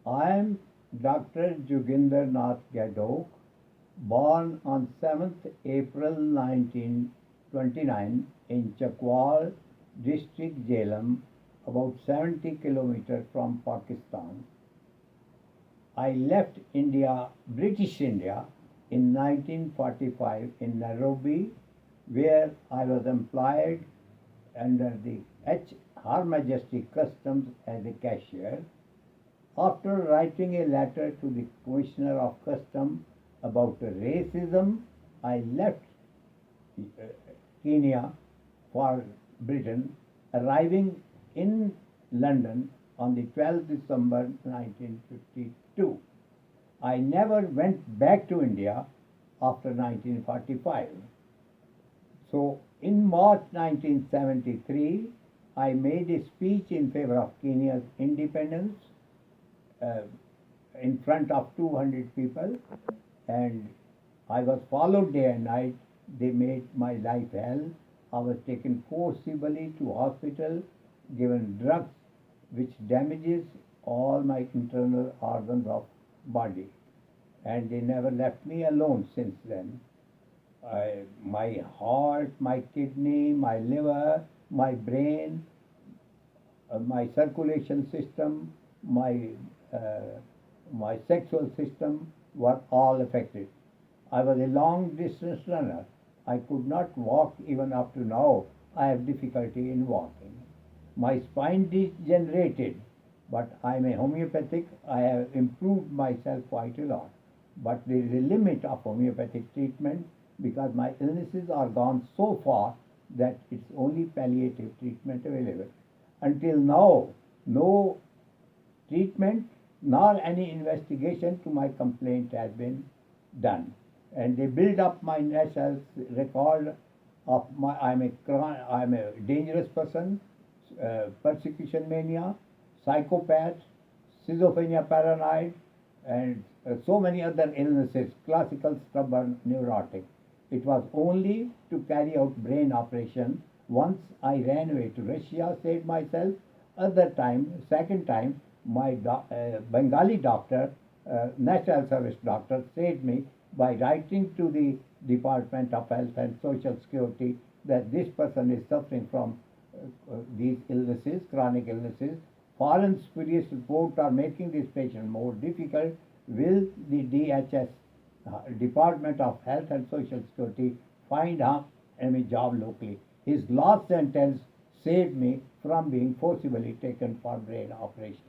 I am Dr. Jagindar Gadhok, born on 7th April 1929 in Chakwal, district Jhelum, about 70 kilometers from Pakistan. I left India, British India, in 1945 in Nairobi, where I was employed under the Her Majesty Customs as a cashier. After writing a letter to the Commissioner of Customs about racism, I left uh, Kenya for Britain, arriving in London on the 12th December 1952. I never went back to India after 1945. So, in March 1973, I made a speech in favor of Kenya's independence uh, in front of 200 people, and I was followed day and night. They made my life hell. I was taken forcibly to hospital, given drugs which damages all my internal organs of body, and they never left me alone since then. My heart, my kidney, my liver, my brain, my circulation system, uh, my sexual system were all affected. I was a long distance runner. I could not walk even up to now. I have difficulty in walking. My spine degenerated, but I'm a homeopathic. I have improved myself quite a lot. But there is a limit of homeopathic treatment because my illnesses are gone so far that it's only palliative treatment available. Until now, no treatment nor any investigation to my complaint has been done. And they build up my national record of I'm a dangerous person, persecution mania, psychopath, schizophrenia paranoid, and so many other illnesses, classical stubborn neurotic. It was only to carry out brain operation. Once I ran away to Russia, saved myself. Other time, second time, my Bengali doctor, National Service doctor, saved me by writing to the Department of Health and Social Security that this person is suffering from these illnesses, chronic illnesses. Foreign spurious reports are making this patient more difficult. Will the DHS, Department of Health and Social Security, find him a job locally? His last sentence saved me from being forcibly taken for brain operation.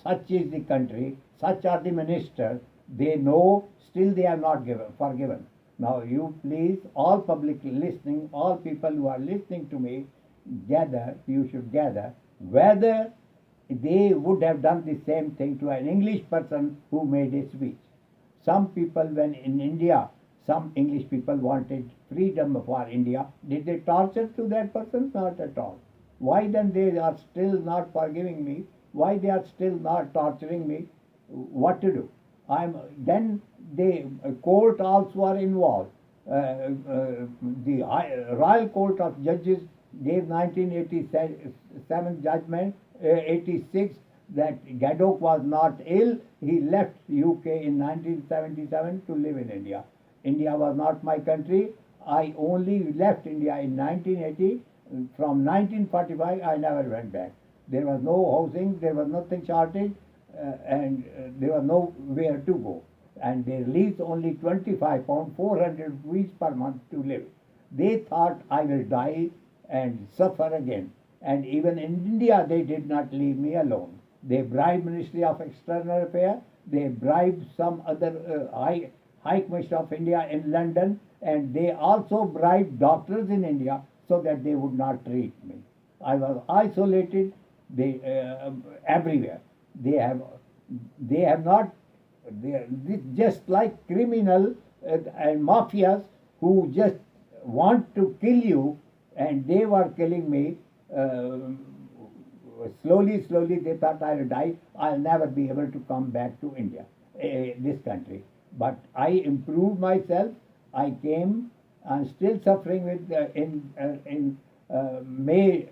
Such is the country, such are the ministers. They know, still they are not forgiven. Now you please, all public listening, all people who are listening to me, you should gather whether they would have done the same thing to an English person who made a speech. Some people, when in India, some English people wanted freedom for India, did they torture to that person? Not at all. Why then they are still not forgiving me? Why they are still not torturing me? What to do? Then the court also are involved. The Royal Court of Judges gave 1987 judgment, 86, that Gadhok was not ill. He left UK in 1977 to live in India. India was not my country. I only left India in 1980. From 1945, I never went back. There was no housing, there was nothing shortage, and there was nowhere to go. And they released only 25 pounds, 400 rupees per month to live. They thought I will die and suffer again. And even in India, they did not leave me alone. They bribed Ministry of External Affairs. They bribed some other High Commissioner of India in London, and they also bribed doctors in India so that they would not treat me. I was isolated. Everywhere. They have not. They are just like criminal and mafias who just want to kill you, and they were killing me. Slowly, they thought I will die. I'll never be able to come back to India, this country. But I improved myself. I came. I'm still suffering with in May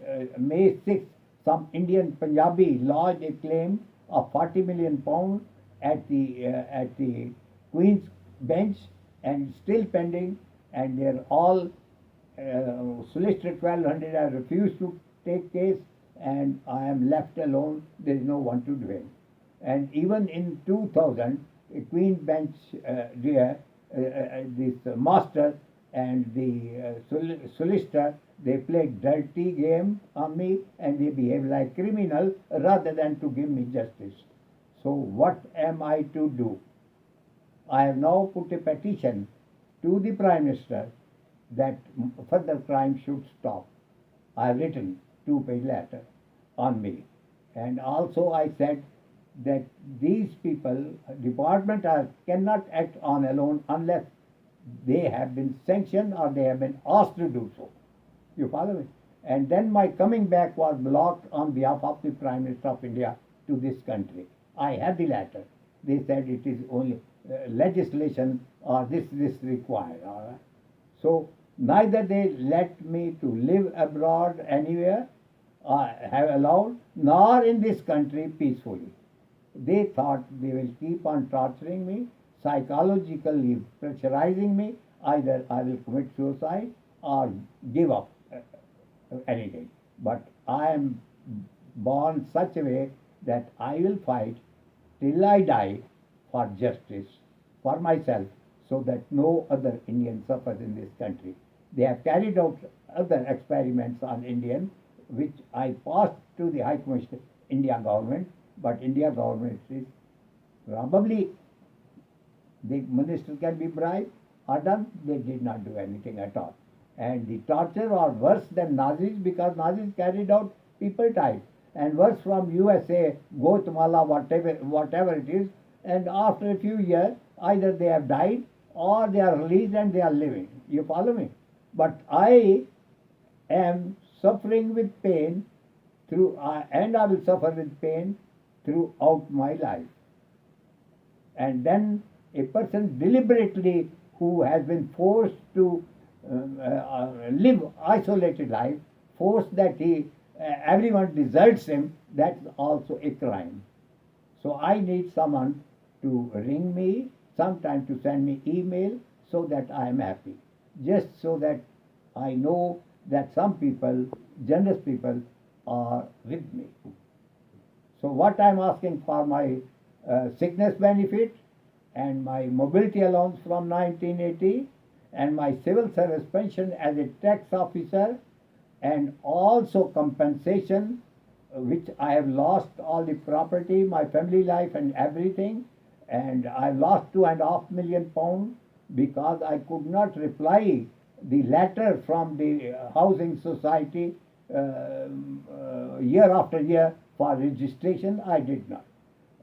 6th. Some Indian Punjabi lodged a claim of 40 million pounds at the Queen's bench and still pending, and they're all solicitor 1200 have refused to take case, and I am left alone. There is no one to do it. And even in 2000, a Queen bench this master and the solicitor, they played dirty game on me and they behave like criminal rather than to give me justice. So what am I to do? I have now put a petition to the Prime Minister that further crime should stop. I have written 2-page letter on me. And also I said that these people, department cannot act on alone unless they have been sanctioned or they have been asked to do so. You follow me? And then my coming back was blocked on behalf of the Prime Minister of India to this country. I had the letter. They said it is only legislation or this required. All right? So neither they let me to live abroad anywhere, have allowed, nor in this country peacefully. They thought they will keep on torturing me, psychologically pressurizing me. Either I will commit suicide or give up anything. But I am born such a way that I will fight till I die for justice, for myself, so that no other Indian suffers in this country. They have carried out other experiments on Indians, which I passed to the High Commission, India government, but India government is probably the minister can be bribed or done. They did not do anything at all. And the torture was worse than Nazis because Nazis carried out people died. And worse from USA, Guatemala, whatever it is. And after a few years, either they have died or they are released and they are living. You follow me? But I am suffering with pain and I will suffer with pain throughout my life. And then a person deliberately who has been forced to live isolated life, forced that everyone deserts him, that's also a crime. So I need someone to ring me, sometime to send me email so that I am happy. Just so that I know that some people, generous people, are with me. So what I am asking for my sickness benefit and my mobility allowance from 1980 and my civil service pension as a tax officer and also compensation which I have lost all the property, my family life and everything, and I lost £2.5 million because I could not reply the letter from the housing society year after year for registration. I did not,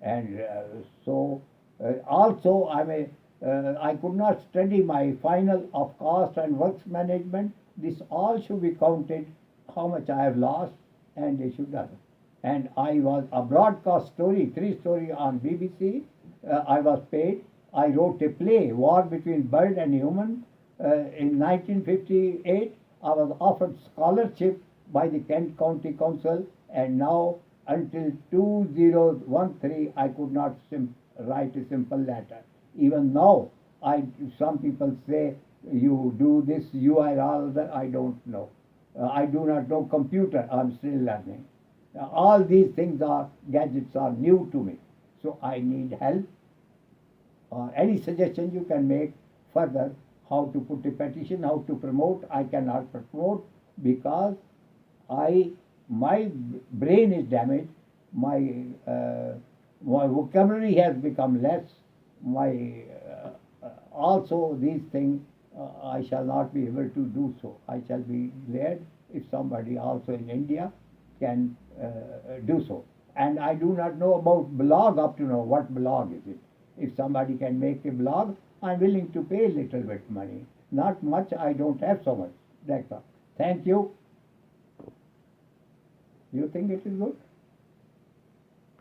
and also I could not study my final of cost and works management. This all should be counted how much I have lost, and they should have. And I was a broadcast story, 3-story on BBC. I was paid. I wrote a play, War Between Bird and Human. In 1958, I was offered scholarship by the Kent County Council, and now until 2013, I could not write a simple letter. Even now, some people say you do this, you are all that. I don't know. I do not know computer. I'm still learning. All these things gadgets are new to me. So I need help. Any suggestion you can make further, how to put a petition, how to promote. I cannot promote because my brain is damaged. My vocabulary has become less. Also these things I shall not be able to do so. I shall be glad if somebody also in India can do so. And I do not know about blog up to now. What blog is it? If somebody can make a blog, I'm willing to pay a little bit money. Not much, I don't have so much. That's all. Thank you. You think it is good?